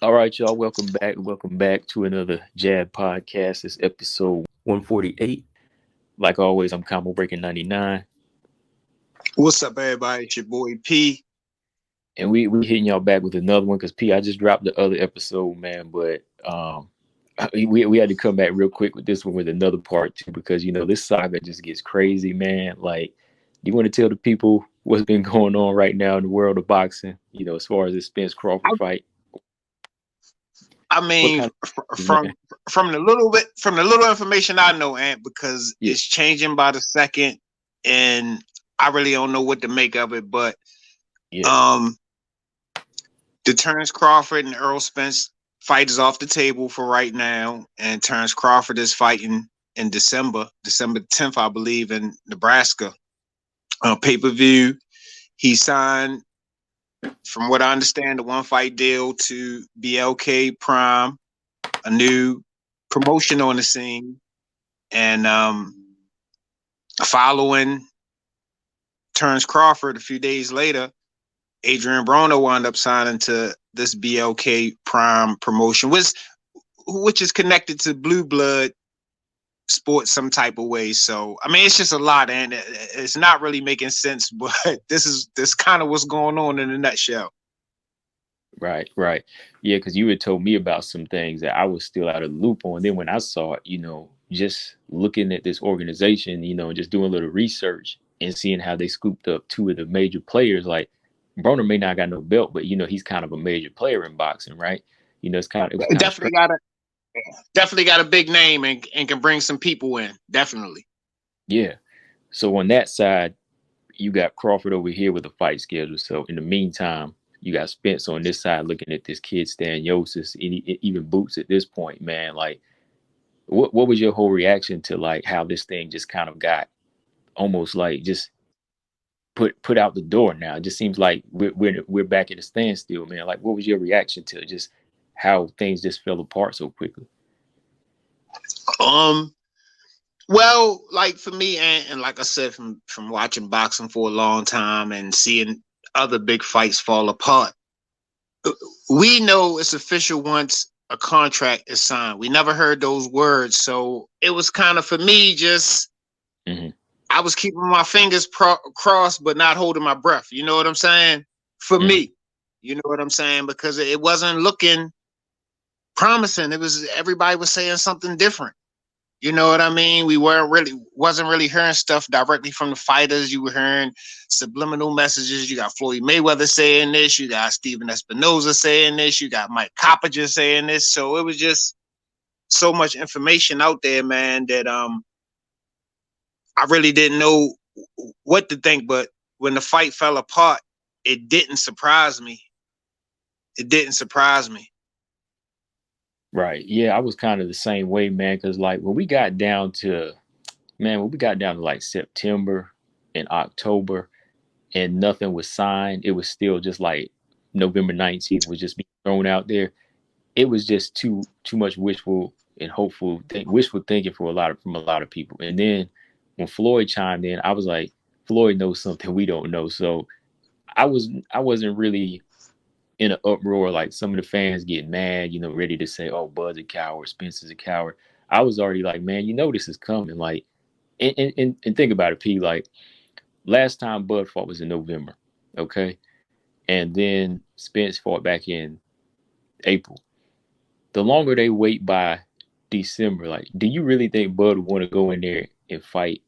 All right, y'all. Welcome back. Welcome back to another Jab podcast. It's episode 148. Like always, I'm Combo Breaking 99. What's up, everybody? It's your boy P. And we hitting y'all back with another one because P, I just dropped the other episode, man. But we had to come back real quick with this one with another part too, because this saga just gets crazy, man. Like, do you want to tell the people what's been going on right now in the world of boxing, as far as the Spence Crawford fight? I What mean, kind of from man? from the little information I know, Ant, because Yeah, it's changing by the second, and I really don't know what to make of it. But yeah. um, the Terrence Crawford and Errol Spence fight is off the table for right now, and Terrence Crawford is fighting in December 10th, I believe, in Nebraska. Pay-per-view. He signed, from what I understand, the one fight deal to BLK Prime, a new promotion on the scene. And following Terrence Crawford a few days later, Adrian Broner wound up signing to this BLK Prime promotion, which is connected to Blue Blood sports some type of way. So I mean, it's just a lot, and it's not really making sense. But this kind of what's going on in a nutshell. Right, right. Yeah, because you had told me about some things that I was still out of the loop on. Then when I saw it, just looking at this organization, and just doing a little research and seeing how they scooped up two of the major players, like Broner may not got no belt, but he's kind of a major player in boxing, right? It was kind of Definitely strange. got a big name and can bring some people in. Definitely. Yeah. So on that side, you got Crawford over here with a fight schedule. So in the meantime, you got Spence on this side looking at this kid Staniosis, even Boots at this point, man. Like, what was your whole reaction to like how this thing just kind of got almost like just put out the door now? It just seems like we're back at a standstill, man. Like, what was your reaction to just how things just fell apart so quickly? Um, well, like for me, and like I said, from watching boxing for a long time and seeing other big fights fall apart, we know it's official once a contract is signed. We never heard those words, so it was kind of for me just Mm-hmm. I was keeping my fingers crossed, but not holding my breath. You know what I'm saying? For Mm-hmm. me, you know what I'm saying, because it wasn't looking promising. It was everybody was saying something different. You know what I mean? We wasn't really hearing stuff directly from the fighters. You were hearing subliminal messages. You got Floyd Mayweather saying this. You got Steven Espinoza saying this. You got Mike Coppinger saying this. So it was just so much information out there, man, that I really didn't know what to think. But when the fight fell apart, it didn't surprise me. It didn't surprise me. Right. Yeah, I was kind of the same way, man. Because like when we got down to like September and October, and nothing was signed. It was still just like November 19th was just being thrown out there. It was just too much wishful thinking for a lot of people. And then when Floyd chimed in, I was like, Floyd knows something we don't know. So I wasn't really in an uproar like some of the fans getting mad, ready to say, "Oh, Bud's a coward, Spencer's a coward." I was already like, "Man, this is coming." Like, and think about it, P. Like, last time Bud fought was in November, okay, and then Spence fought back in April. The longer they wait by December, like, do you really think Bud would want to go in there and fight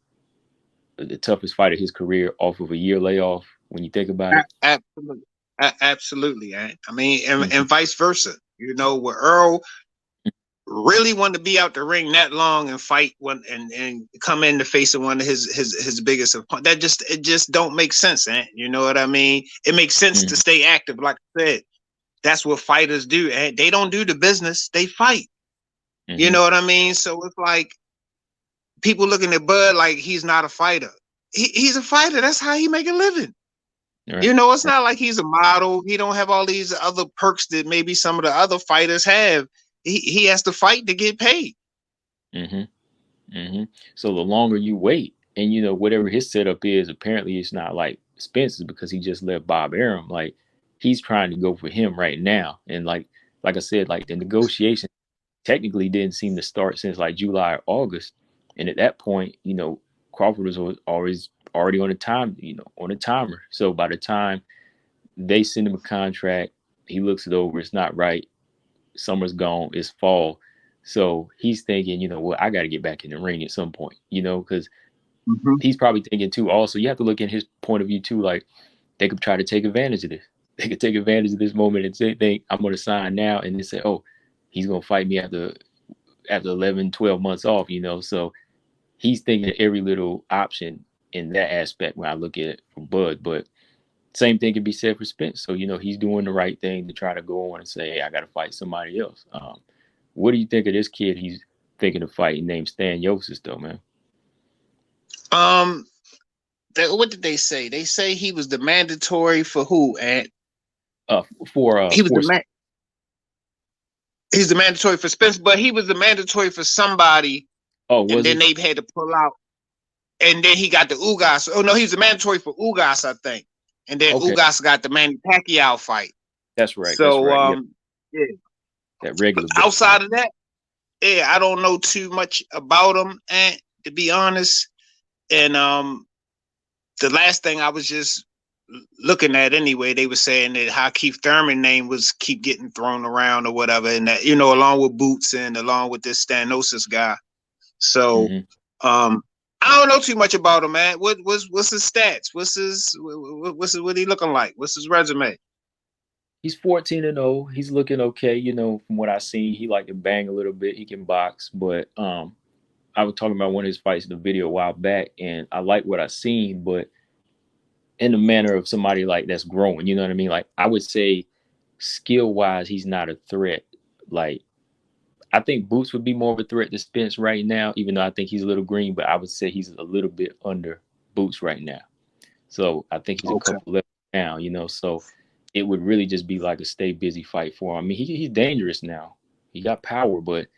the toughest fight of his career off of a year layoff? When you think about it. Absolutely. Absolutely. I mean, Mm-hmm. and vice versa. You know, where Earl really wanted to be out the ring that long and fight one and come in the face of one of his biggest opponents. It just don't make sense, man. You know what I mean? It makes sense to Mm-hmm. stay active, like I said. That's what fighters do. And they don't do the business, they fight. You Mm-hmm. know what I mean? So it's like people looking at Bud like he's not a fighter. He's a fighter. That's how he make a living. Right. You know, it's not like he's a model. He don't have all these other perks that maybe some of the other fighters have. He has to fight to get paid. Mm-hmm. Mm-hmm. So the longer you wait, and whatever his setup is, apparently it's not like Spence's because he just left Bob Arum. Like, he's trying to go for him right now, and like like I said, like the negotiation technically didn't seem to start since like July or August. And at that point, Crawford was always already on a time, on a timer. So by the time they send him a contract, he looks it over, it's not right. Summer's gone, it's fall. So he's thinking, well, I got to get back in the ring at some point, because he's probably thinking too. Also, you have to look at his point of view too. Like they could try to take advantage of this. They could take advantage of this moment and say, think I'm going to sign now. And they say, oh, he's going to fight me after 11, 12 months off, So he's thinking of every little option in that aspect when I look at it from Bud. But same thing can be said for Spence. So, he's doing the right thing to try to go on and say, hey, I got to fight somebody else. What do you think of this kid he's thinking of fighting named Stan Yosis, though, man? What did they say? They say he was the mandatory for who? And he's the mandatory for Spence, but he was the mandatory for somebody. Oh, and then they had to pull out. And then he got the Ugas. Oh no, he was the mandatory for Ugas, I think. And then Ugas got the Manny Pacquiao fight. That's right. So that's right. Yeah. That regular. Outside of that, I don't know too much about him, and to be honest. And the last thing I was just looking at anyway, they were saying that how Keith Thurman's name was keep getting thrown around or whatever, and that along with Boots and along with this Stanosis guy. So I don't know too much about him, man. What's his stats? What he looking like? What's his resume? He's 14-0. He's looking okay, from what I seen. He like to bang a little bit. He can box, but I was talking about one of his fights in the video a while back, and I like what I seen, but in the manner of somebody like that's growing, you know what I mean? Like I would say skill wise, he's not a threat. Like I think Boots would be more of a threat to Spence right now, even though I think he's a little green, but I would say he's a little bit under Boots right now. So I think he's a couple levels down, so it would really just be like a stay busy fight for him. I mean, he's dangerous now. He got power, but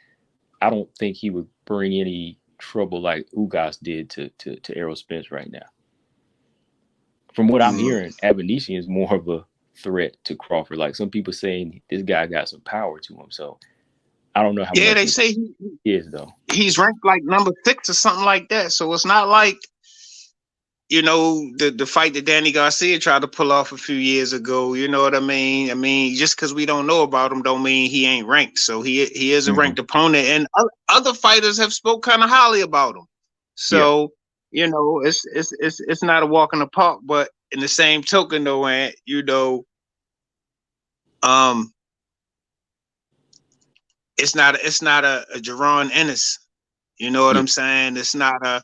I don't think he would bring any trouble like Ugas did to Errol Spence right now. From what I'm hearing, Abanesian is more of a threat to Crawford. Like some people saying this guy got some power to him. So I don't know how much. Yeah, they say he is though. He's ranked like number 6 or something like that. So it's not like the fight that Danny Garcia tried to pull off a few years ago. You know what I mean? I mean, just because we don't know about him, don't mean he ain't ranked. So he is a ranked opponent, and other fighters have spoke kind of highly about him. So it's not a walk in the park. But in the same token, though, and it's not a Jerron Ennis. You know what I'm saying? It's not a.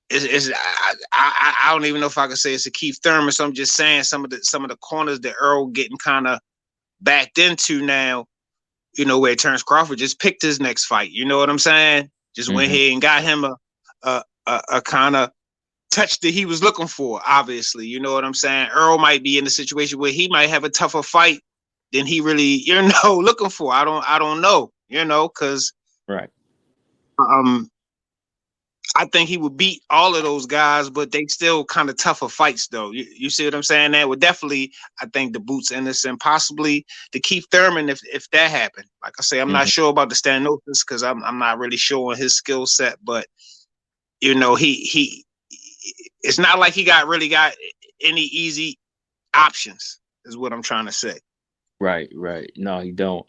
I don't even know if I could say it's a Keith Thurman. So I'm just saying some of the corners that Earl getting kind of backed into now, where it turns Crawford just picked his next fight. You know what I'm saying? Just went ahead and got him a kind of touch that he was looking for. Obviously, you know what I'm saying? Earl might be in a situation where he might have a tougher fight than he really, looking for. I don't know, because right. I think he would beat all of those guys, but they still kind of tougher fights, though. You see what I'm saying? That would definitely, I think, the Boots Innocent, possibly the Keith Thurman, if that happened. Like I say, I'm not sure about the Stanosis because I'm not really sure on his skill set, but he it's not like he really got any easy options, is what I'm trying to say. Right. No, he don't.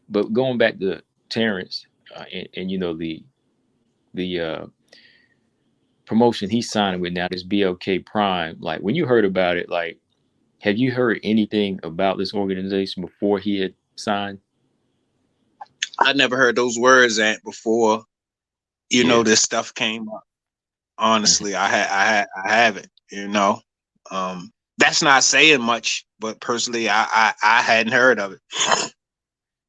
But going back to Terrence, and the promotion he's signing with now, this BLK Prime, like when you heard about it, like have you heard anything about this organization before he had signed? I never heard those words before this stuff came up. Honestly, I haven't, that's not saying much, but personally I hadn't heard of it.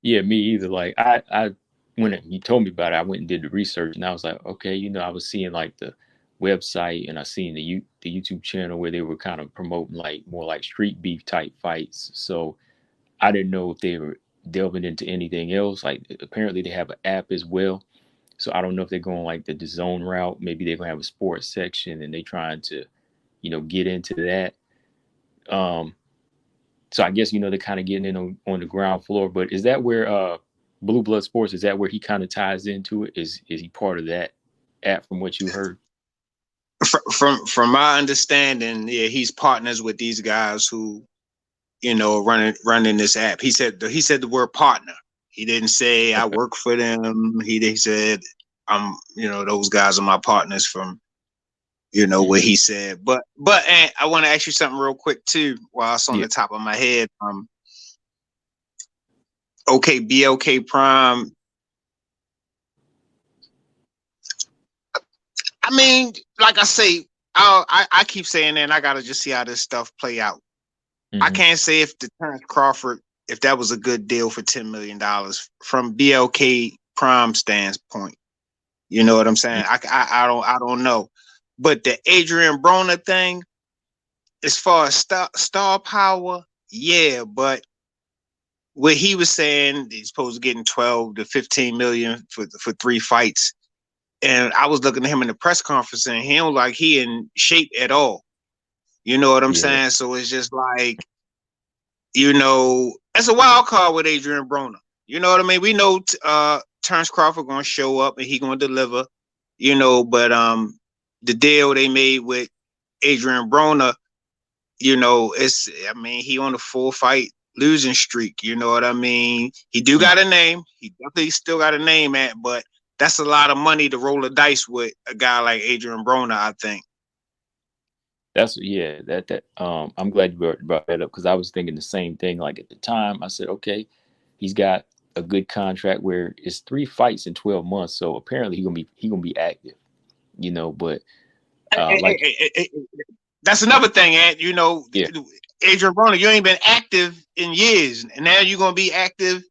Yeah, me either. Like I when you told me about it, I went and did the research, and I was like, okay, I was seeing like the website, and I seen the YouTube channel where they were kind of promoting like more like street beef type fights. So I didn't know if they were delving into anything else. Like apparently they have an app as well. So I don't know if they're going like the DAZN route. Maybe they're gonna have a sports section and they trying to, get into that. So I guess, they're kind of getting in on the ground floor. But is that where Blue Blood Sports, is that where he kind of ties into it? Is he part of that app from what you heard? From my understanding, yeah, he's partners with these guys who, running this app. He said the word partner. He didn't say I Okay. work for them. He said I'm, those guys are my partners from, what he said. But and I want to ask you something real quick too, while it's on Yeah. the top of my head. Okay, BLK Prime. I mean, like I say, I keep saying that, and I gotta just see how this stuff play out. I Mm-hmm. can't say if the Terrence Crawford, if that was a good deal for $10 million from BLK Prime standpoint. You know what I'm saying? I don't know. But the Adrian Broner thing, as far as star power, yeah, but what he was saying, he's supposed to getting 12 to 15 million for 3 fights. And I was looking at him in the press conference, and he don't like he in shape at all. You know what I'm Yeah. saying? So it's just like, it's a wild card with Adrian Broner. You know what I mean? We know Terrence Crawford gonna show up and he gonna deliver, but the deal they made with Adrian Broner, he on a 4-fight losing streak. You know what I mean? He do got a name. He definitely still got a name but that's a lot of money to roll the dice with a guy like Adrian Broner, I think. That's that I'm glad you brought that up because I was thinking the same thing. Like at the time, I said, okay, he's got a good contract where it's 3 fights in 12 months, so apparently he gonna be active, But like, That's another thing, Ant. yeah, Adrian Broner, you ain't been active in years, and now you're gonna be active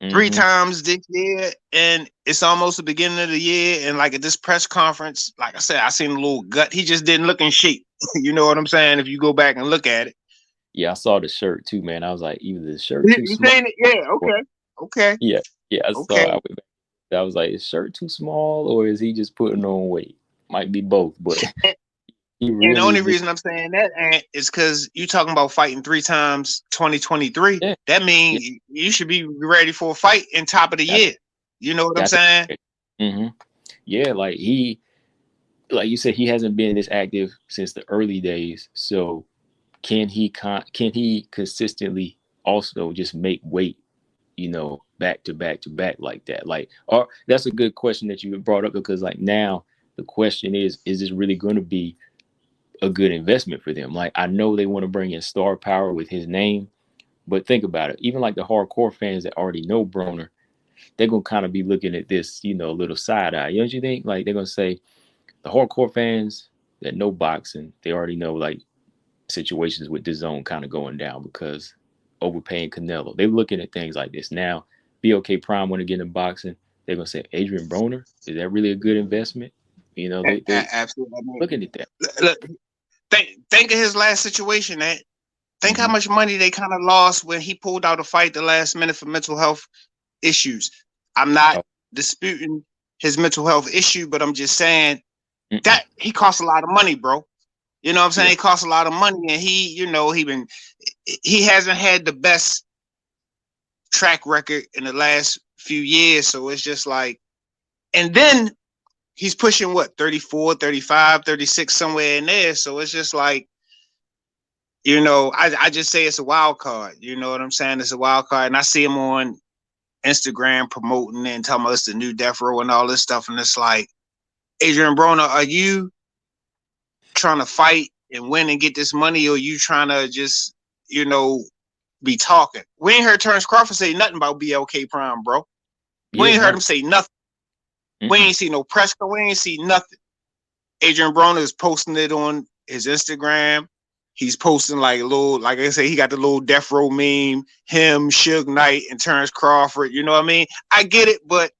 3 times this year, and it's almost the beginning of the year. And like at this press conference, like I said, I seen a little gut. He just didn't look in shape. You know what I'm saying? If you go back and look at it, yeah, I saw the shirt too, man. I was like, either the shirt you too you small, saying it? Yeah. or Okay. yeah, yeah, I saw. Okay. I went back. I was like, is shirt too small, or is he just putting on weight? Might be both, but he And the really only just reason I'm saying that, Ant, is because you talking about fighting 3 times 2023. yeah, That yeah. means you should be ready for a fight in top of the Got year. You know what I'm got to. saying? Mm-hmm. Yeah, like you said, he hasn't been this active since the early days. So can he consistently also just make weight, back to back to back like that? Like, or that's a good question that you brought up because like now the question is this really going to be a good investment for them? Like I know they want to bring in star power with his name, but think about it. Even like the hardcore fans that already know Broner, they're gonna kind of be looking at this, a little side eye. Don't you think? Like they're gonna say the hardcore fans that know boxing, they already know like situations with the zone kind of going down because overpaying Canelo. They're looking at things like this now. BLK Prime want to get in boxing. They're gonna say Adrian Broner, is that really a good investment? They Absolutely. I mean, looking at that. look, think of his last situation, man. Think how Mm-hmm. much money they kind of lost when he pulled out a fight the last minute for mental health issues. I'm not Oh, disputing his mental health issue, but I'm just saying mm-mm. that he costs a lot of money, bro. You know what I'm saying? Yeah, He costs a lot of money, and he hasn't had the best track record in the last few years. So it's just like, and then he's pushing what, 34, 35, 36, somewhere in there. So it's just like, I just say it's a wild card. You know what I'm saying? It's a wild card. And I see him on Instagram promoting and talking about it's the new death row and all this stuff. And it's like, Adrian Broner, are you trying to fight and win and get this money, or you trying to just, be talking? We ain't heard Terrence Crawford say nothing about BLK Prime, bro. We yeah, ain't heard no, him say nothing. We mm-mm. ain't see no press. We ain't see nothing. Adrian Broner is posting it on his Instagram. He's posting like a little, like I say, he got the little death row meme, him, Suge Knight, and Terrence Crawford. You know what I mean? I get it, but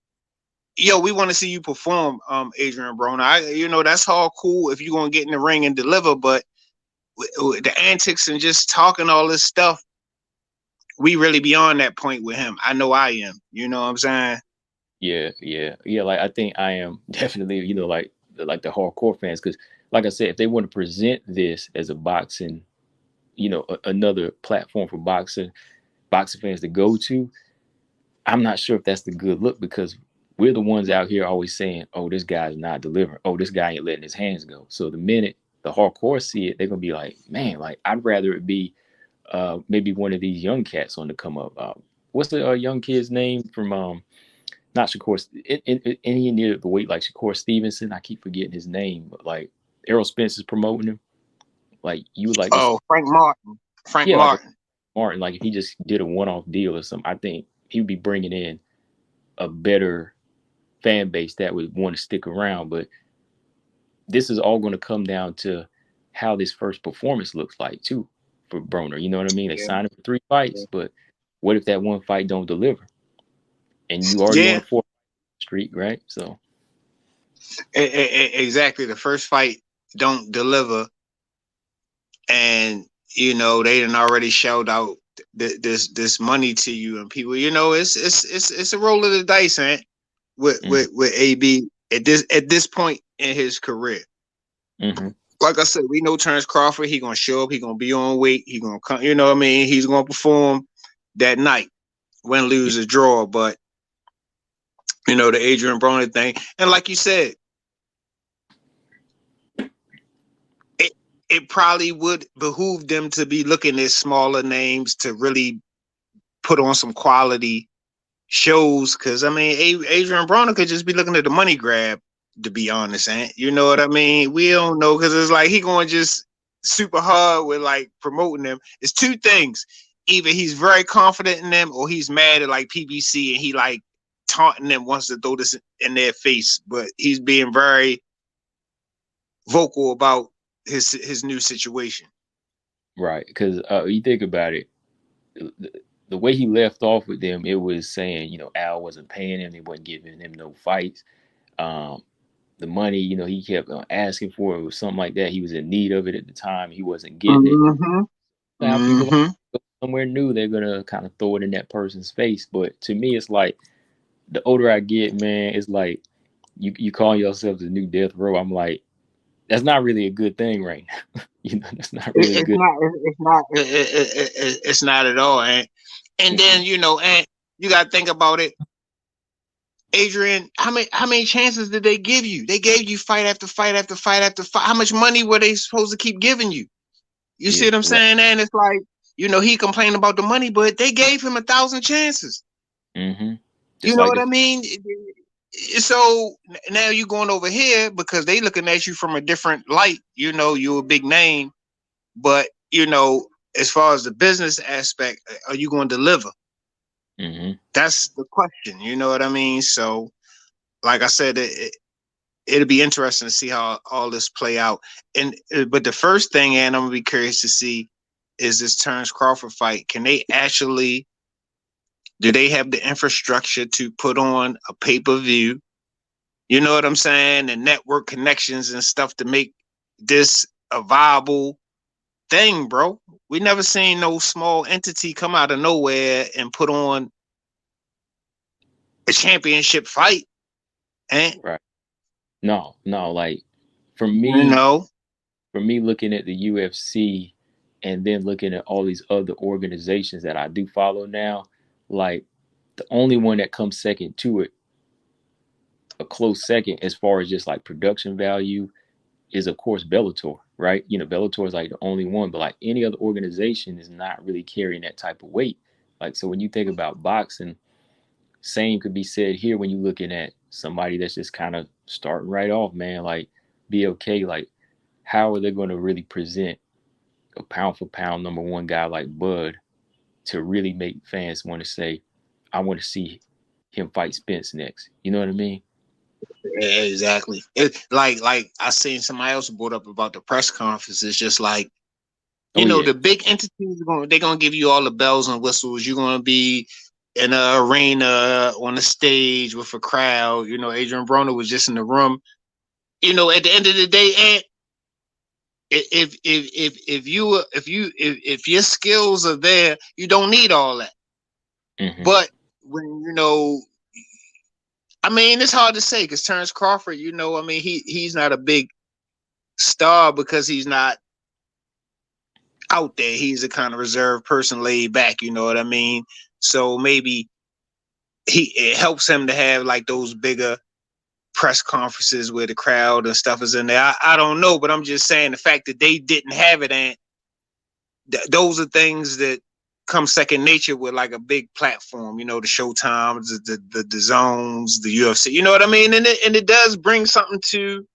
we want to see you perform, Adrian Broner. That's all cool if you're gonna get in the ring and deliver, but with the antics and just talking all this stuff, we really beyond that point with him. I know I am. You know what I'm saying? Yeah, yeah, yeah. Like I think I am definitely, like the hardcore fans, because like I said, if they want to present this as a boxing another platform for boxing fans to go to. I'm not sure if that's the good look because we're the ones out here always saying, "Oh, this guy's not delivering. Oh, this guy ain't letting his hands go." So the minute the hardcore see it, they're gonna be like, "Man, like I'd rather it be maybe one of these young cats on the come up." What's the young kid's name from not Shakur? Any near the weight like Shakur Stevenson? I keep forgetting his name, but like Errol Spence is promoting him. Like you would like this, Oh, Frank Martin. Frank yeah, like Martin. Martin. Like if he just did a one-off deal or something, I think he would be bringing in a better fan base that would want to stick around. But this is all going to come down to how this first performance looks like too for Broner. You know what I mean? They Yeah. signed him for 3 fights, but what if that one fight don't deliver? And you already on Yeah. the fourth streak, right? So Exactly. The first fight don't deliver, and they done already shelled out this money to you, and people, it's a roll of the dice, and mm-hmm. with AB at this point in his career. Mm-hmm. Like I said, we know Terrence Crawford. He gonna show up. He gonna be on weight. He gonna come. You know what I mean? He's gonna perform that night, win, lose, or draw. But the Adrian Broner thing, and like you said, it probably would behoove them to be looking at smaller names to really put on some quality shows. Because I mean, Adrian Broner could just be looking at the money grab. To be honest, you know what I mean? We don't know because it's like he going just super hard with like promoting them. It's two things: either he's very confident in them, or he's mad at like PBC and he like taunting them, wants to throw this in their face. But he's being very vocal about his new situation. Right, because you think about it, the way he left off with them, it was saying Al wasn't paying him, he wasn't giving him no fights. Um, the money, he kept asking for it was something like that. He was in need of it at the time. He wasn't getting it. Mm-hmm. Now people Mm-hmm. go somewhere new, they're gonna kind of throw it in that person's face. But to me, it's like the older I get, man, it's like you call yourself the new death row. I'm like, that's not really a good thing right now. That's not really It's good. not. It's not. It's not at all. And Mm-mm. then and you got to think about it. Adrian, how many chances did they give you? They gave you fight after fight after fight after fight. How much money were they supposed to keep giving you? You see Yeah, what I'm right. saying? And it's like, he complained about the money, but they gave him 1,000 chances. Mm-hmm. You Just know like what the I mean? So now you going over here because they looking at you from a different light. You're a big name, but as far as the business aspect, are you going to deliver? mm-hmm. That's the question. You know what I mean? So, like I said, it'll be interesting to see how all this play out. And but the first thing, and I'm gonna be curious to see, is this Terrence Crawford fight. Can they actually? Do they have the infrastructure to put on a pay-per-view? You know what I'm saying? And network connections and stuff to make this a viable thing, bro. We never seen no small entity come out of nowhere and put on a championship fight. And Right. No, like for you me, know, looking at the UFC and then looking at all these other organizations that I do follow now, like the only one that comes second to it, a close second as far as just like production value, is of course Bellator, right? Bellator is like the only one, but like any other organization is not really carrying that type of weight. Like so when you think about boxing, same could be said here when you're looking at somebody that's just kind of starting right off, man. Like BLK, like how are they going to really present a pound for pound number one guy like Bud to really make fans want to say, I want to see him fight Spence next. You know what I mean? yeah, exactly. It like I seen somebody else brought up about the press conference. It's just like, Oh yeah. the big entities they're gonna give you all the bells and whistles. You're gonna be in an arena on a stage with a crowd. Adrian Broner was just in the room. At the end of the day, and if your skills are there, you don't need all that. Mm-hmm. But when I mean, it's hard to say because Terrence Crawford, I mean, he's not a big star because he's not. out there. He's a kind of reserved person, laid back. You know what I mean? So maybe it helps him to have like those bigger press conferences where the crowd and stuff is in there. I don't know, but I'm just saying the fact that they didn't have it, and those are things that come second nature with like a big platform, you know, the Showtimes, the zones, the UFC, you know what I mean? And it does bring something to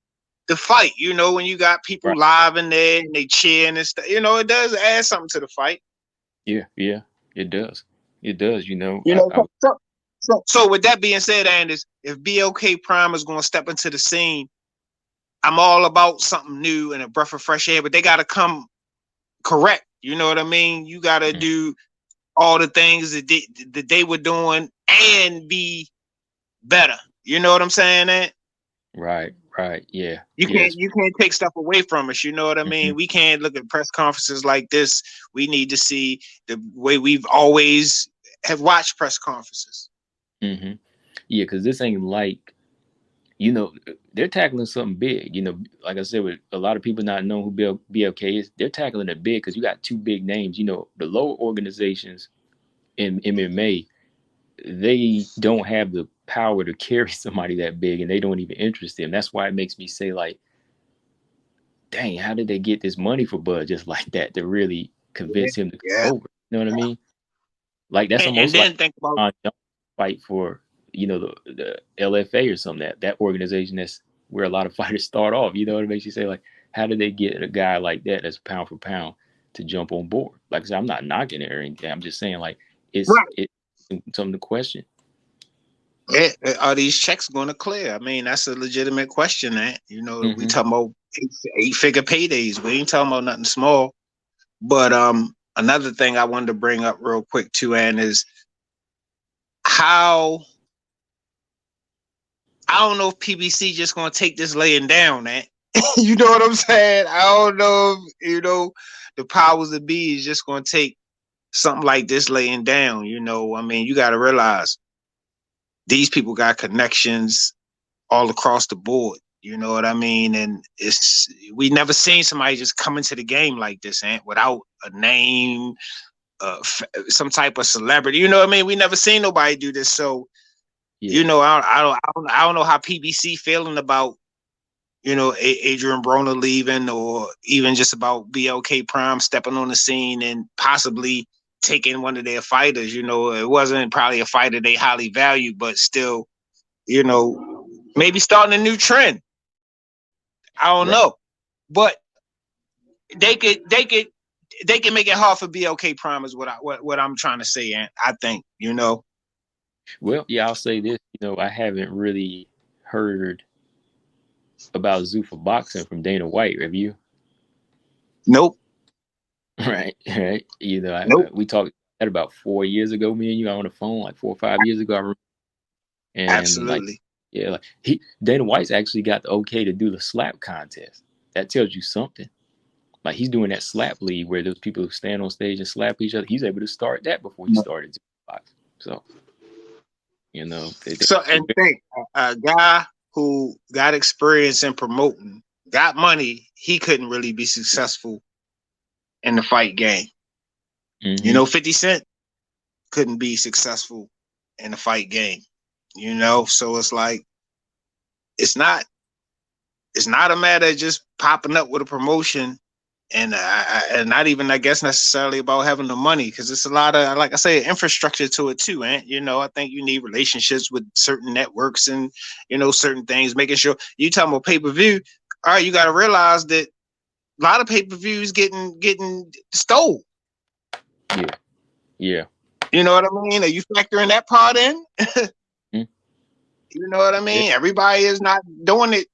the fight, you know, when you got people Right. live in there and they cheering and stuff, you know, it does add something to the fight. Yeah, it does. It does, you know. You know, so with that being said, Anders, if BLK Prime is going to step into the scene, I'm all about something new and a breath of fresh air, but they got to come correct. You know what I mean? You got to do all the things that they were doing and be better. You know what I'm saying? That Right, yeah. you can't take stuff away from us. You know what I mean? Mm-hmm. We can't look at press conferences like this. We need to see the way we've always have watched press conferences. Mm-hmm. Yeah, because this ain't like, you know, they're tackling something big. You know, like I said, with a lot of people not knowing who BLK is, they're tackling it big because you got two big names. You know, the lower organizations in MMA, they don't have the power to carry somebody that big, and they don't even interest them. That's why it makes me say, like, dang, how did they get this money for Bud just like that to really convince him to come over? You know what I mean? Like, that's And almost like then think about fight for, you know, the LFA or something, that organization that's where a lot of fighters start off. You know, it makes you say, like, how did they get a guy like that that's pound for pound to jump on board? Like I said, I'm not knocking it or anything. I'm just saying, like, it's something to question. are these checks going to clear? I mean, that's a legitimate question. That, you know, we talking about eight-figure paydays. We ain't talking about nothing small. But another thing I wanted to bring up real quick too, Ann, is how I don't know if PBC just going to take this laying down. That you know what I'm saying? I don't know if, you know, the powers that be is just going to take something like this laying down. You know, I mean, you got to realize these people got connections all across the board. You know what I mean? And we never seen somebody just come into the game like this, and without a name, some type of celebrity. You know what I mean? We never seen nobody do this. So, you know, I don't know how PBC feeling about, you know, Adrian Broner leaving, or even just about BLK Prime stepping on the scene and possibly taking one of their fighters. You know, it wasn't probably a fighter they highly valued, but still, you know, maybe starting a new trend. I don't know, but they could make it hard for BLK Prime is what I'm trying to say, and I think, you know. Well, yeah, I'll say this. You know, I haven't really heard about Zuffa boxing from Dana White. Have you? Nope. Right. You know, Nope. we talked that about 4 years ago. Me and you on the phone, like 4 or 5 years ago. I remember. And like, Absolutely. yeah, like Dana White's actually got the okay to do the slap contest. That tells you something. Like, he's doing that slap league where those people who stand on stage and slap each other. He's able to start that before he started boxing. So, you know, So, and think a guy who got experience in promoting, got money, he couldn't really be successful in the fight game. You know, 50 Cent couldn't be successful in the fight game. You know, so it's like it's not a matter of just popping up with a promotion, and not even, I guess, necessarily about having the money, because it's a lot of, like I say, infrastructure to it too. And, you know, I think you need relationships with certain networks and, you know, certain things, making sure you talking about pay-per-view. All right, you got to realize that a lot of pay-per-views getting stole. Yeah. You know what I mean? Are you factoring that part in? You know what I mean? Yeah. Everybody is not doing it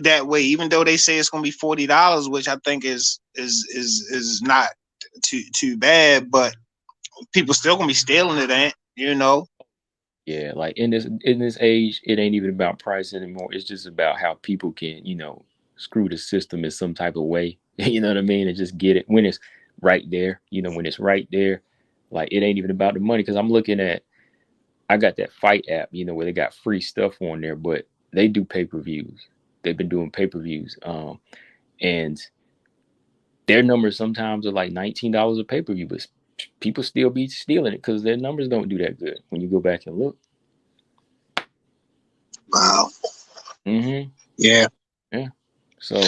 that way, even though they say it's going to be $40, which I think is not too bad, but people still going to be stealing it, ain't, you know? Yeah, like in this age, it ain't even about price anymore. It's just about how people can, you know, screw the system in some type of way. You know what I mean? And just get it when it's right there. You know, when it's right there, like, it ain't even about the money. Because I'm looking at, I got that Fight app, you know, where they got free stuff on there, but they do pay-per-views. They've been doing pay-per-views, and their numbers sometimes are like $19 a pay-per-view, but people still be stealing it because their numbers don't do that good when you go back and look. Wow. Mm-hmm. Yeah. Yeah. So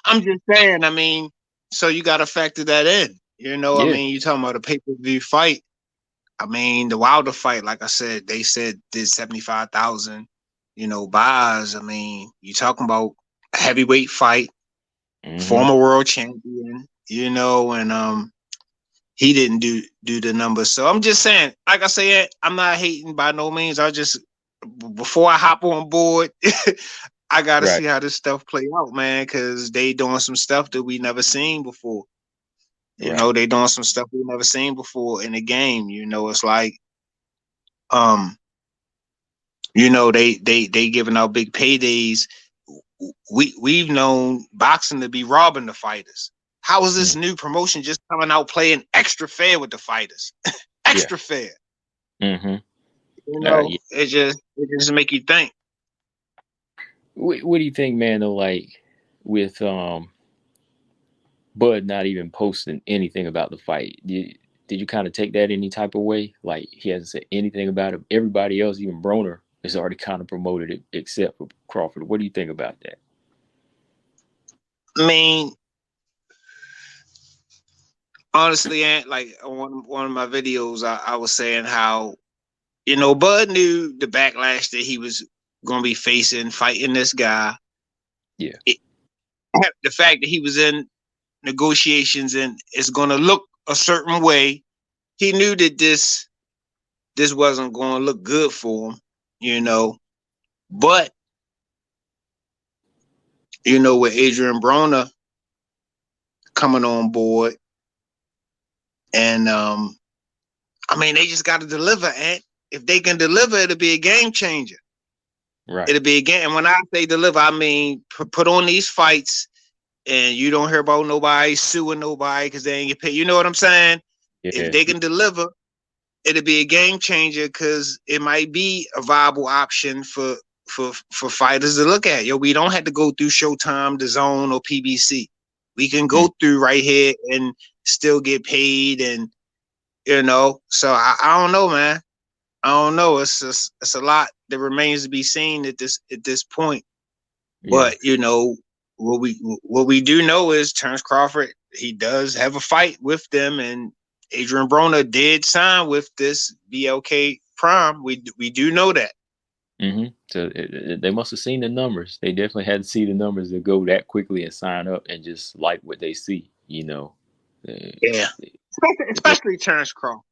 I'm just saying, I mean, so you got to factor that in. You know, I yeah. mean, you talking about a pay-per-view fight. I mean, the Wilder fight, like I said, they said did 75,000, buys. I mean, you talking about a heavyweight fight, Mm-hmm. former world champion, and he didn't do the numbers. So I'm just saying, like I said, I'm not hating by no means. I just before I hop on board, I gotta Right. see how this stuff play out, man, because they doing some stuff that we never seen before. Right. They doing some stuff we never seen before in the game. It's like, um, they giving out big paydays. We've known boxing to be robbing the fighters. How is this new promotion just coming out playing extra fair with the fighters? Yeah. Extra fair. Mm-hmm. Yeah. It just make you think. What do you think, man? Though, like with Bud not even posting anything about the fight, did you kind of take that any type of way? Like he hasn't said anything about it. Everybody else, even Broner, has already kind of promoted it, except for Crawford. What do you think about that? I mean, honestly, Ant, like on one of my videos, I was saying how Bud knew the backlash that he was going to be facing fighting this guy. Yeah. The fact that he was in negotiations and it's going to look a certain way, he knew that this wasn't going to look good for him. But with Adrian Broner coming on board, and I mean, they just got to deliver. And if they can deliver, it'll be a game changer. Right. It'll be a game. And when I say deliver, I mean put on these fights, and you don't hear about nobody suing nobody because they ain't get paid. You know what I'm saying? If Yeah. they can deliver, it'll be a game changer because it might be a viable option for fighters to look at. We don't have to go through Showtime, The Zone, or PBC. We can go through right here and still get paid, and So I don't know, man. I don't know. It's a lot that remains to be seen at this point. Yeah. But what we do know is Terrence Crawford, he does have a fight with them, and Adrian Broner did sign with this BLK Prime. We do know that. Mm-hmm. So they must have seen the numbers. They definitely had to see the numbers to go that quickly and sign up and just like what they see. Yeah, especially Terrence Crawford.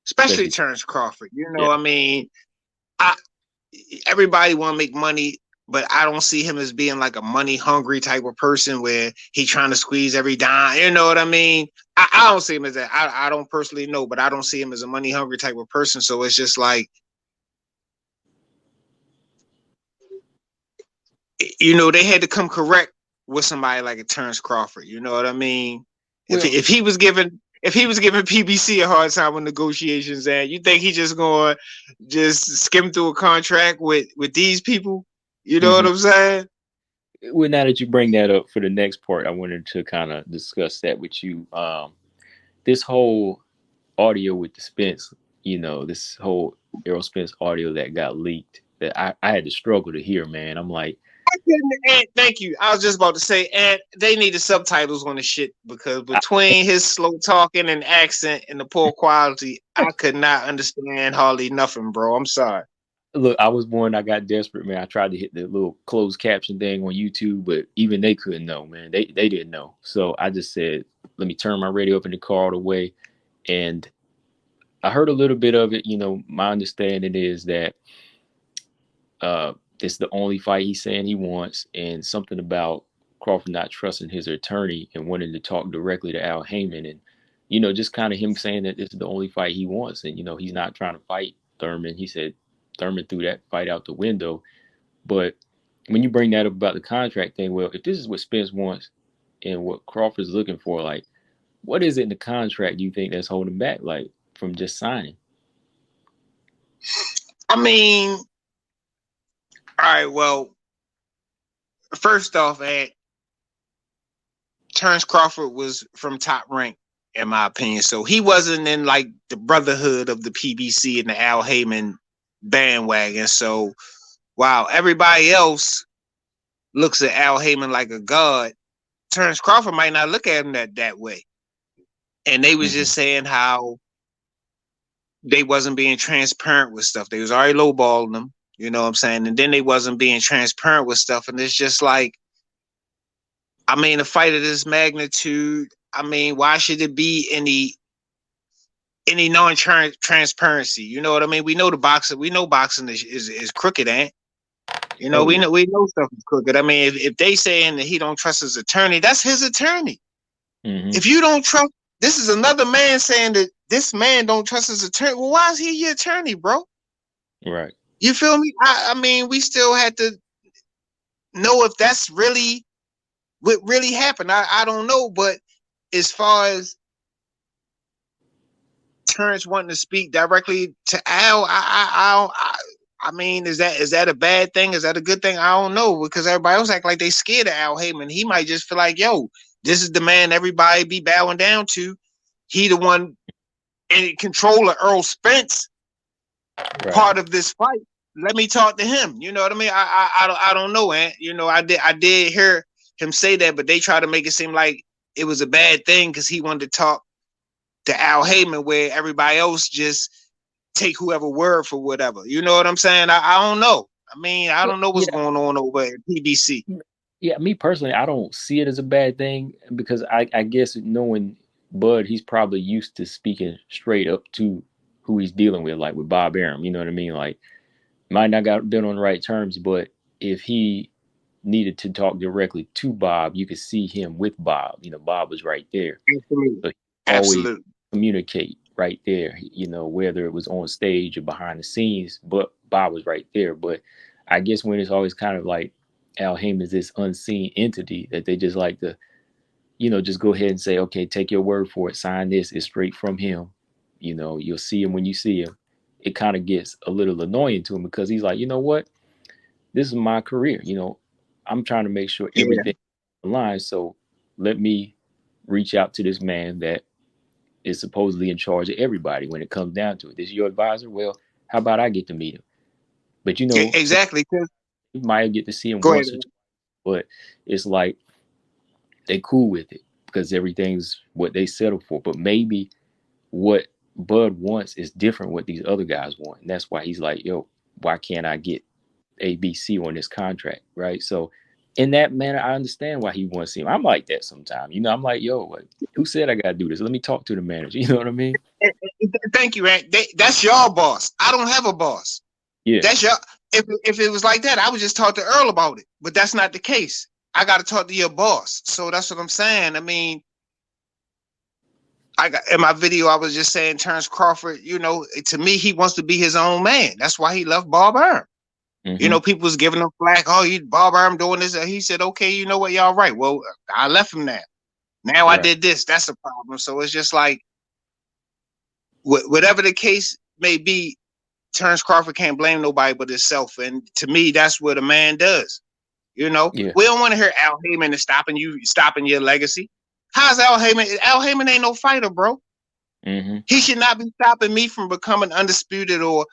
Especially Especially Terrence Crawford. yeah. I mean, I everybody want to make money, but I don't see him as being like a money hungry type of person where he trying to squeeze every dime. You know what I mean? I don't see him as that. I don't personally know, but I don't see him as a money hungry type of person. So it's just like, they had to come correct with somebody like a Terrence Crawford. You know what I mean? Well, If he was giving PBC a hard time with negotiations, and you think he just going to just skim through a contract with these people? You know what mm-hmm. I'm saying? Well, now that you bring that up for the next part, I wanted to kind of discuss that with you. This whole audio with the Spence, this whole Errol Spence audio that got leaked, that I had to struggle to hear, man. I'm like, And thank you. I was just about to say, and they needed subtitles on the shit because between his slow talking and accent and the poor quality, I could not understand hardly nothing, bro. I'm sorry. look, I was born, I got desperate, man. I tried to hit the little closed caption thing on YouTube, but even they couldn't know, man. They didn't know. So I just said, let me turn my radio up in the car all the way. And I heard a little bit of it. My understanding is that this is the only fight he's saying he wants, and something about Crawford not trusting his attorney and wanting to talk directly to Al Heyman, and just kind of him saying that this is the only fight he wants, and he's not trying to fight Thurman. He said Thurman threw that fight out the window. But when you bring that up about the contract thing, well, if this is what Spence wants and what Crawford's looking for, like, what is it in the contract do you think that's holding back, like, from just signing? I mean, all right. Well, first off, Ed, Terrence Crawford was from Top Rank, in my opinion. So he wasn't in like the brotherhood of the PBC and the Al Heyman bandwagon. So while everybody else looks at Al Heyman like a god, Terrence Crawford might not look at him that way. And they was just saying how they wasn't being transparent with stuff. They was already lowballing them, you know what I'm saying? And then they wasn't being transparent with stuff. And it's just like, I mean, a fight of this magnitude, I mean, why should it be any non-transparency? You know what I mean? We know boxing is crooked, ain't? You know, we know stuff is crooked. I mean, if they saying that he don't trust his attorney, that's his attorney. If you don't trust, this is another man saying that this man don't trust his attorney. Well, why is he your attorney, bro? Right. You feel me? I mean, we still had to know if that's really what really happened. I don't know, but as far as Terrence wanting to speak directly to Al, I mean, is that a bad thing? Is that a good thing? I don't know, because everybody else act like they scared of Al Heyman. He might just feel like, yo, this is the man everybody be bowing down to. He the one in control of Errol Spence part of this fight. Let me talk to him. You know what I mean? I don't know, Ant. You know, I did hear him say that, but they try to make it seem like it was a bad thing because he wanted to talk to Al Heyman, where everybody else just take whoever word for whatever. You know what I'm saying? I don't know. I mean, I don't know what's going on over at PBC. Yeah, me personally, I don't see it as a bad thing, because I guess knowing Bud, he's probably used to speaking straight up to who he's dealing with, like with Bob Arum. You know what I mean? Like, might not got been on the right terms, but if he needed to talk directly to Bob, you could see him with Bob. You know, Bob was right there. Absolutely. So always communicate right there, you know, whether it was on stage or behind the scenes, but Bob was right there. But I guess when it's always kind of like Al Heyman is this unseen entity that they just like to, you know, just go ahead and say, okay, take your word for it, sign this, it's straight from him. You know, you'll see him when you see him. It kind of gets a little annoying to him, because he's like, you know what? This is my career. You know, I'm trying to make sure everything aligns. So let me reach out to this man that is supposedly in charge of everybody when it comes down to it. This is your advisor. Well, how about I get to meet him? But you know, exactly. You might get to see him once or twice, but it's like they cool with it because everything's what they settle for. But maybe what Bud wants is different what these other guys want. And that's why he's like, yo, why can't I get ABC on this contract? Right. So in that manner, I understand why he wants him. I'm like that sometimes. You know, I'm like, yo, who said I got to do this? Let me talk to the manager. You know what I mean? Thank you, Ant. That's your boss. I don't have a boss. Yeah. That's your. If it was like that, I would just talk to Earl about it. But that's not the case. I got to talk to your boss. So that's what I'm saying. I mean, in my video, I was just saying Terrence Crawford, you know, to me, he wants to be his own man. That's why he left Bob Arum. You know, people was giving him flack. Oh, Bob Arum doing this. And he said, okay, you know what? Y'all right. Well, I left him now. Now I did this. That's a problem. So it's just like, whatever the case may be, Terrence Crawford can't blame nobody but himself. And to me, that's what a man does. You know, we don't want to hear Al Heyman is stopping your legacy. How's Al Heyman? Al Heyman ain't no fighter, bro. He should not be stopping me from becoming undisputed or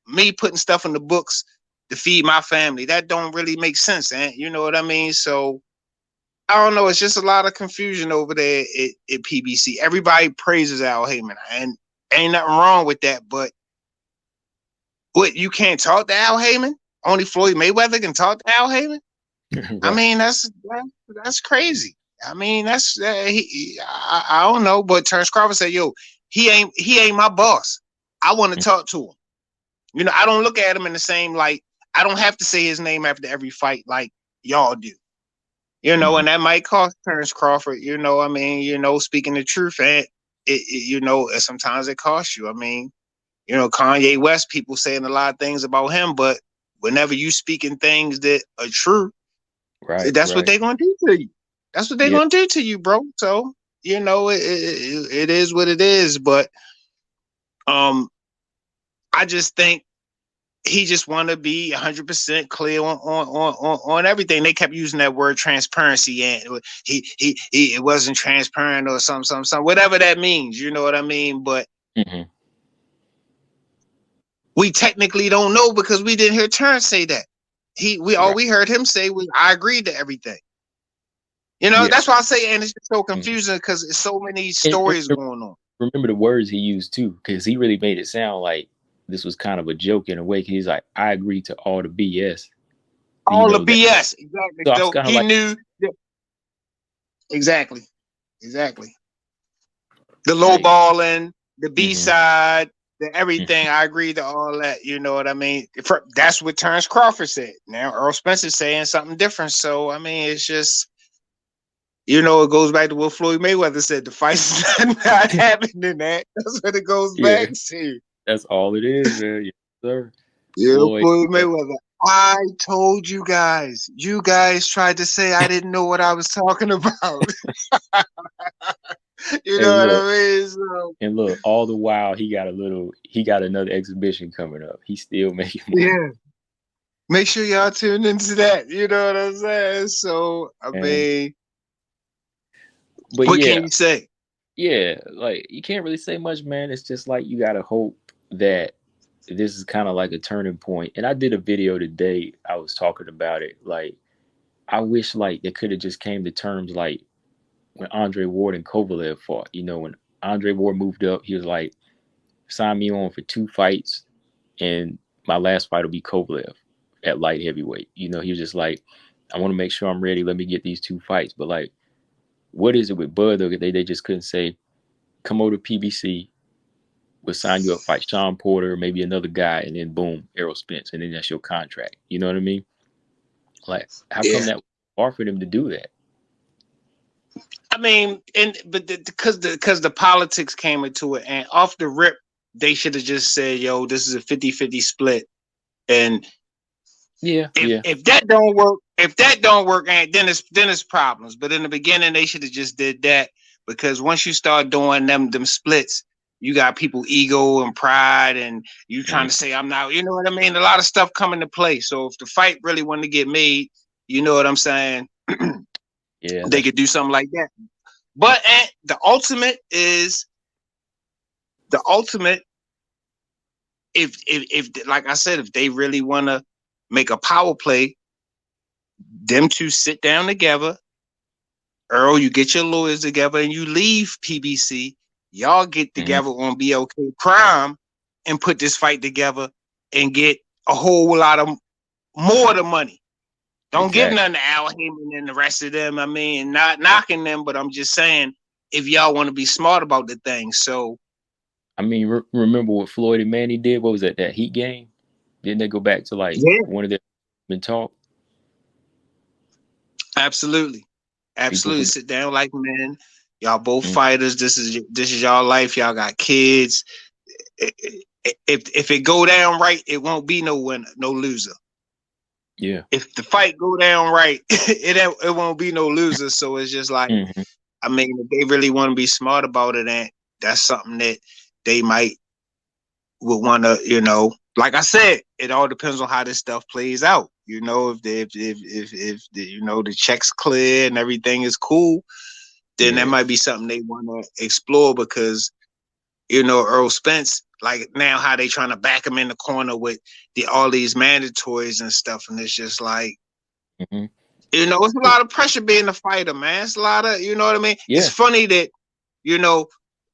me putting stuff in the books to feed my family. That don't really make sense, and you know what I mean? So I don't know. It's just a lot of confusion over there at PBC. Everybody praises Al Heyman, and ain't nothing wrong with that. But what, you can't talk to Al Heyman? Only Floyd Mayweather can talk to Al Heyman? Right. I mean, that's crazy. I mean, I don't know. But Terrence Crawford said, yo, he ain't my boss. I want to talk to him. You know, I don't look at him in the same light. I don't have to say his name after every fight like y'all do. You know, and that might cost Terrence Crawford, you know, I mean, you know, speaking the truth, and you know, sometimes it costs you. I mean, you know, Kanye West, people saying a lot of things about him, but whenever you speaking things that are true, that's what they're going to do to you. That's what they're going to do to you, bro. So, you know, it is what it is. But I just think he just want to be 100% clear on everything. They kept using that word transparency, and he it wasn't transparent or something, whatever that means. You know what I mean? But we technically don't know because we didn't hear Terrence say that. All we heard him say was, "I agreed to everything." You know, that's why I say, and it's just so confusing because there's so many stories going on. Remember the words he used too, because he really made it sound like this was kind of a joke in a way. He's like, "I agree to all the BS." All the BS, exactly. So he knew. Exactly. The low balling, the B side, the everything. I agree to all that. You know what I mean? That's what Terrence Crawford said. Now Errol Spence is saying something different. So I mean, it's just, you know, it goes back to what Floyd Mayweather said: the fight's not happening. That's what it goes back to. That's all it is, man. Yes, sir. Yeah, Floyd Mayweather. I told you guys. You guys tried to say I didn't know what I was talking about. You know what I mean? So, and look, all the while he got another exhibition coming up. He's still making money. Yeah. Make sure y'all tune into that. You know what I'm saying? So I mean, but what can you say? Yeah, like you can't really say much, man. It's just like you gotta hope that this is kind of like a turning point. And I did a video today. I was talking about it. Like, I wish like they could have just came to terms like when Andre Ward and Kovalev fought. You know, when Andre Ward moved up, he was like, sign me on for 2 fights, and my last fight will be Kovalev at light heavyweight. You know, he was just like, I want to make sure I'm ready. Let me get these 2 fights. But like, what is it with Bud though? They just couldn't say, come over to PBC, we'll sign you up, fight Sean Porter, maybe another guy, and then boom, Errol Spence, and then that's your contract. You know what I mean? Like, how come that was hard for them to do that? I mean, because the politics came into it, and off the rip, they should have just said, "Yo, this is a 50-50 split," and if that don't work, and then it's problems. But in the beginning, they should have just did that, because once you start doing them splits, you got people ego and pride, and you trying to say I'm not. You know what I mean? A lot of stuff come into play. So if the fight really wanted to get made, you know what I'm saying? They could do something like that. But the ultimate, if like I said, if they really want to make a power play, them two sit down together. Earl, you get your lawyers together and you leave PBC. Y'all get together on BLK Prime and put this fight together and get a whole lot of more of the money. Don't give nothing to Al Heyman and the rest of them. I mean, not knocking them, but I'm just saying, if y'all want to be smart about the thing. So, I mean, remember what Floyd and Manny did? What was that Heat game? Didn't they go back to like one of their talk? Absolutely. Sit down like men. Y'all both fighters. This is y'all life. Y'all got kids. If it go down right, it won't be no winner, no loser. Yeah. If the fight go down right, it won't be no loser. So it's just like, I mean, if they really want to be smart about it, and that's something that they would want to, you know, like I said, it all depends on how this stuff plays out. You know, if you know the check's clear and everything is cool, then that might be something they want to explore, because, you know, Errol Spence, like now how they trying to back him in the corner with all these mandatories and stuff, and it's just like, you know, it's a lot of pressure being a fighter, man. It's a lot of, you know what I mean? It's funny that, you know,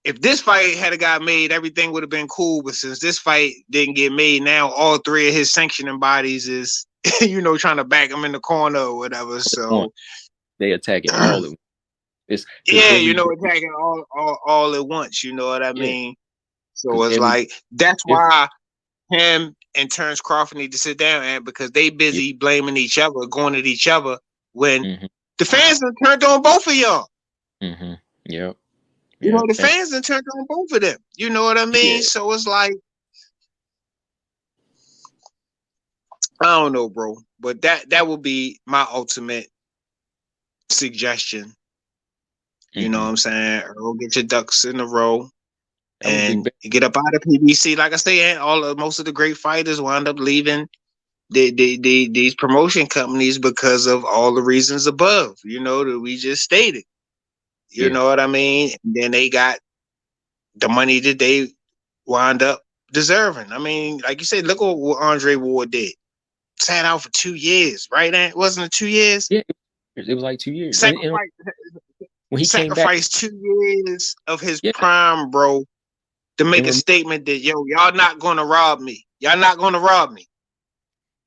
if this fight had got made, everything would have been cool. But since this fight didn't get made, now all 3 of his sanctioning bodies is, you know, trying to back him in the corner or whatever. So they attack it all at once. You know, attacking all at once. You know what I mean? So it's like, that's why him and Terrence Crawford need to sit down, and because they busy blaming each other, going at each other, when the fans have turned on both of y'all. You know, the fans have turned on both of them. You know what I mean? So it's like, I don't know, bro. But that would be my ultimate suggestion. You know what I'm saying? Earl, get your ducks in a row. That was and big. get up out of PBC. Like I say, most of the great fighters wound up leaving these promotion companies because of all the reasons above, that we just stated. You Yeah. know what I mean? And then they got the money that they wound up deserving. I mean, like you said, look what Andre Ward did. Sat out for 2 years, right? Wasn't it 2 years? Yeah. It was like 2 years. And Sacrifice, when he came back, sacrificed 2 years of his yeah. prime, bro, to make a And statement that, y'all not going to rob me. Y'all not going to rob me.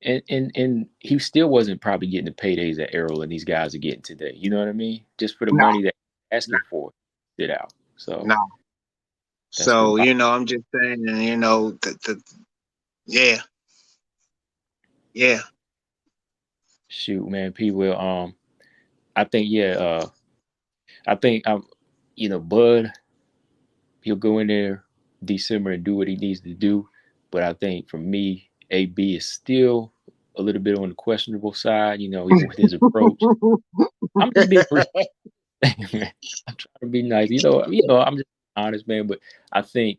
and he still wasn't probably getting the paydays that Errol and these guys are getting today. You know what I mean? Just for the No, money that he's asking for, sit out. So no. that's So, what. I'm just saying, yeah, yeah. Shoot, man. P will. I think yeah. I think Bud. He'll go in there December and do what he needs to do. But I think for me, AB is still a little bit on the questionable side. Even with his approach. I'm just being man. I'm trying to be nice. I'm just honest, man. But I think,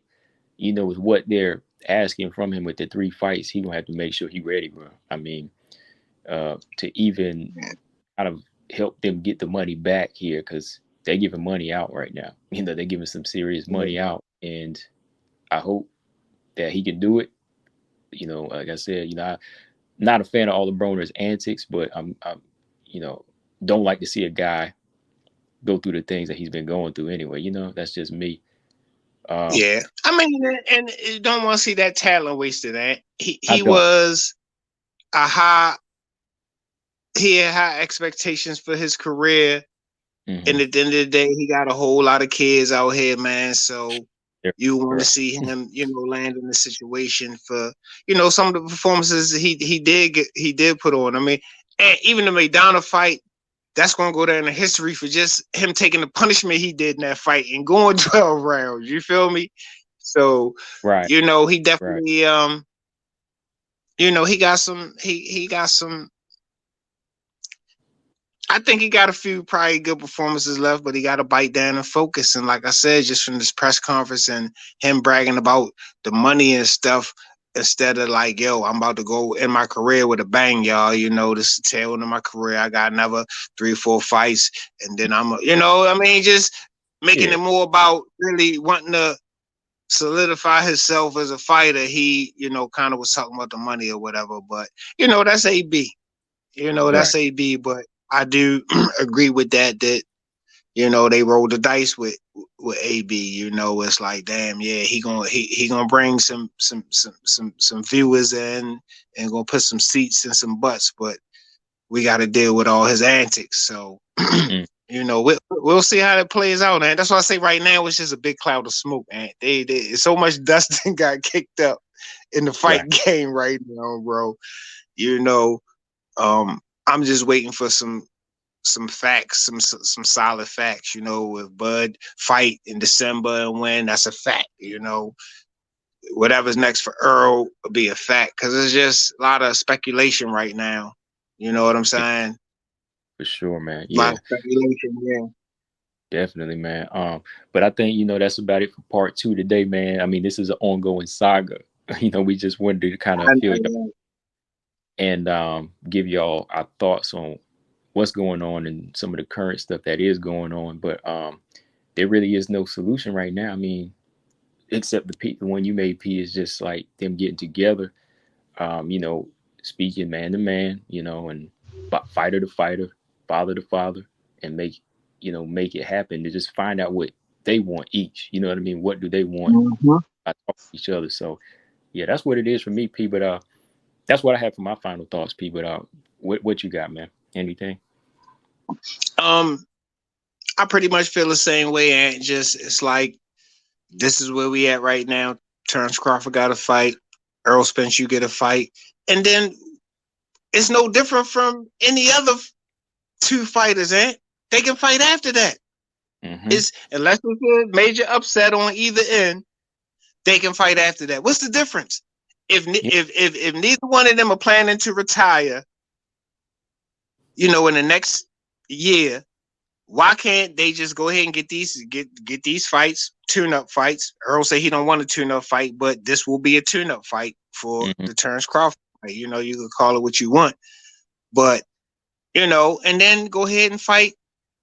with what they're asking from him with the 3 fights, he gonna have to make sure he ready, bro. I mean, to even kind of help them get the money back here, because they're giving money out right now. They're giving some serious money out, and I hope that he can do it. Like I said, I'm not a fan of all the Broner's antics, but I'm don't like to see a guy go through the things that he's been going through anyway. That's just me. Yeah, I mean, and you don't want to see that talent wasted. He I he don't. was a high. He had high expectations for his career, and at the end of the day, he got a whole lot of kids out here, man. So you want to see him, land in a situation for, some of the performances he did put on. I mean, and even the Maidana fight, that's going to go down in history for just him taking the punishment he did in that fight and going 12 rounds. You feel me? So, Right. he definitely, he got some. I think he got a few probably good performances left, but he got to bite down and focus. And like I said, just from this press conference and him bragging about the money and stuff, instead of like, yo, I'm about to go in my career with a bang, y'all. This is the tail end of my career. I got another 3 or 4 fights, and then just making it more about really wanting to solidify himself as a fighter. He, kind of was talking about the money or whatever, but that's AB. That's AB, but I do agree with that they rolled the dice with AB. It's like, damn, yeah, he gonna bring some viewers in and gonna put some seats in some butts, but we got to deal with all his antics. So we'll see how that plays out, man. That's why I say right now it's just a big cloud of smoke, man. They so much dust got kicked up in the fight game right now, bro. I'm just waiting for some facts, some solid facts. If Bud fight in December and win, that's a fact. Whatever's next for Earl will be a fact, because it's just a lot of speculation right now. You know what I'm saying? For sure, man. Yeah, a lot of speculation. Yeah, definitely, man. But I think that's about it for part 2 today, man. I mean, this is an ongoing saga. We just wanted to kind of feel and give y'all our thoughts on what's going on and some of the current stuff that is going on. But there really is no solution right now. I mean, except the one you made, P, is just like them getting together, speaking man to man, and fighter to fighter, father to father, and make it happen, to just find out what they want each. You know what I mean? What do they want? I talk to each other. So yeah, that's what it is for me, P. But that's what I have for my final thoughts, P. But what you got, man? Anything? I pretty much feel the same way, and it's like, this is where we at right now. Terrence Crawford got a fight. Errol Spence, you get a fight. And then it's no different from any other 2 fighters, eh? They can fight after that. It's unless it's a major upset on either end, they can fight after that. What's the difference? If neither one of them are planning to retire, in the next year, why can't they just go ahead and get these fights, tune-up fights? Earl say he don't want a tune-up fight, but this will be a tune-up fight for the Terrence Crawford fight. You know, you can call it what you want, but you know, and then go ahead and fight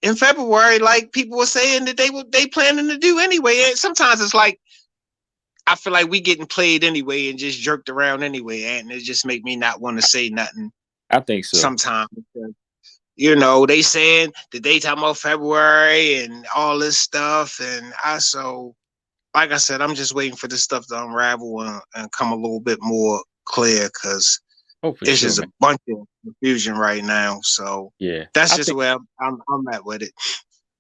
in February, like people were saying that they planning to do anyway. And sometimes it's like I feel like we getting played anyway and just jerked around anyway, and it just make me not want to say nothing. I think so. Sometimes, you know, they saying that they talking about February and all this stuff, and like I said, I'm just waiting for this stuff to unravel and come a little bit more clear, because it's just a bunch of confusion right now. So yeah, that's just where I'm at with it.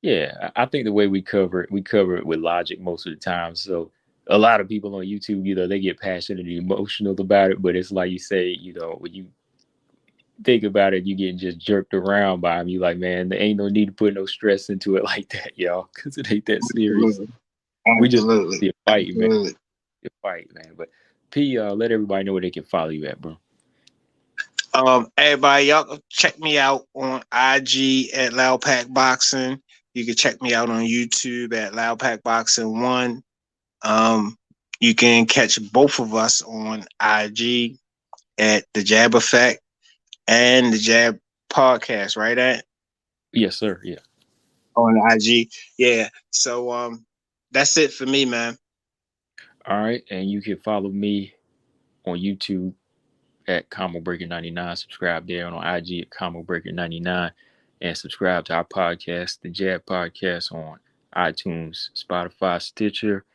Yeah, I think the way we cover it with logic most of the time. So a lot of people on YouTube, you know, they get passionate and emotional about it, but it's like you say, you know, when you think about it, you getting just jerked around by them. You like, man, there ain't no need to put no stress into it like that, y'all, because it ain't that serious. Absolutely. We just see a fight, man. A fight, man. But P, let everybody know where they can follow you at, bro. Everybody, y'all check me out on IG at Loud Pack Boxing. You can check me out on YouTube at Loud Pack Boxing 1. You can catch both of us on IG at The Jab Effect and The Jab Podcast, right? At yes, sir. Yeah, on IG. Yeah. So that's it for me, man. All right, and you can follow me on YouTube at Combo Breaker 99. Subscribe there, and on IG at Combo Breaker 99, and subscribe to our podcast, The Jab Podcast, on iTunes, Spotify, Stitcher,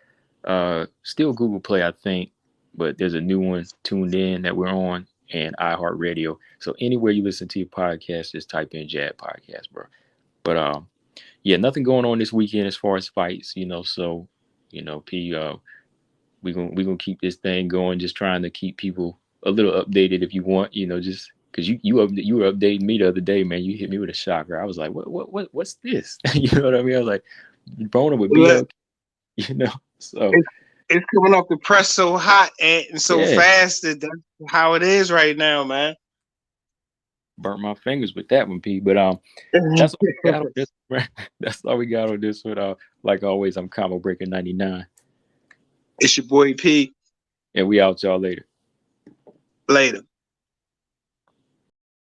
still Google Play, I think, but there's a new one, TunedIn, that we're on, and iHeartRadio. So anywhere you listen to your podcast, just type in Jab Podcast, bro. But yeah, nothing going on this weekend as far as fights, you know. So, you know, P, we gonna keep this thing going, just trying to keep people a little updated if you want, you know, just because you were updating me the other day, man. You hit me with a shocker. I was like, what's this? You know what I mean? I was like, Broner with BLK, you know. So it's coming off the press so hot and so fast that that's how it is right now, man. Burnt my fingers with that one, P. But that's all we got on this. That's all we got on this one. Like always, I'm Combo Breaker 99. It's your boy P. And we out y'all later. Later.